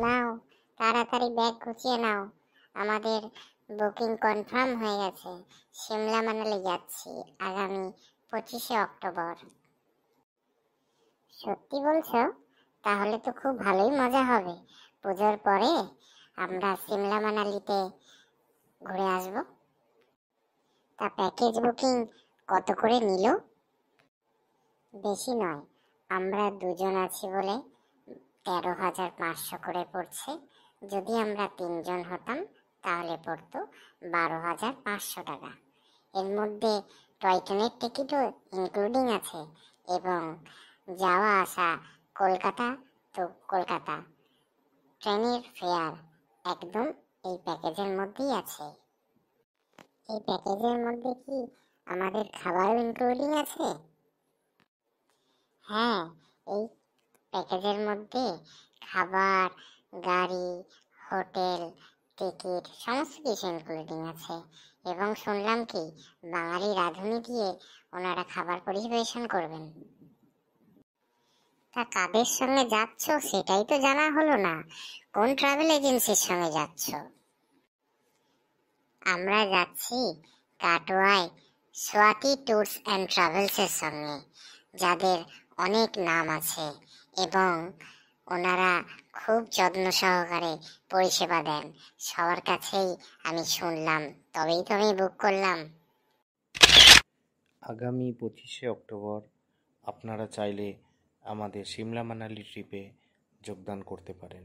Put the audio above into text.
নাও, তাড়াতাড়ি ব্যাগ গুছিয়ে নাও। আমাদের বুকিং কনফার্ম হয়ে গেছে। সিমলা মানালি যাচ্ছি আগামী 25শে অক্টোবর। সত্যি বলছো? তাহলে তো খুব ভালোই মজা হবে। পুজোর পরে আমরা সিমলা মানালিতে ঘুরে আসব। তা প্যাকেজ বুকিং কত করে নিল? বেশি নয়, আমরা দুজন আছি বলে 13,500 করে পড়ছে। যদি আমরা 3জন হতাম তাহলে পড়তো 12,500 টাকা। এর মধ্যে টয় ট্রেনের টিকিটও ইনক্লুডিং আছে এবং যাওয়া আসা কলকাতা তো কলকাতা ট্রেনের ফেয়ার একদম এই প্যাকেজের মধ্যেই আছে। এই প্যাকেজের মধ্যে কি আমাদের খাবারও ইনক্লুডিং আছে? হ্যাঁ, এই প্যাকেজের মধ্যে খাবার, গাড়ি, হোটেল, টিকিট সমস্ত কিছু ইনক্লুডিং আছে। এবং শুনলাম কি বাঙালি রাঁধুনি দিয়ে ওনারা খাবার পরিবেশন করবেন। তা কাদের সঙ্গে যাচ্ছ সেটাই তো জানা হলো না। কোন ট্রাভেল এজেন্সির সঙ্গে যাচ্ছ? আমরা যাচ্ছি কাটোয়ায় সোয়াতি ট্যুরস অ্যান্ড ট্রাভেলসের সঙ্গে, যাদের অনেক নাম আছে এবং ওনারা খুব যত্ন সহকারে পরিষেবা দেন। সবার কাছেই আমি শুনলাম, তবেই তো আমি বুক করলাম। আগামী 25শে অক্টোবর আপনারা চাইলে আমাদের সিমলা মানালি ট্রিপে যোগদান করতে পারেন।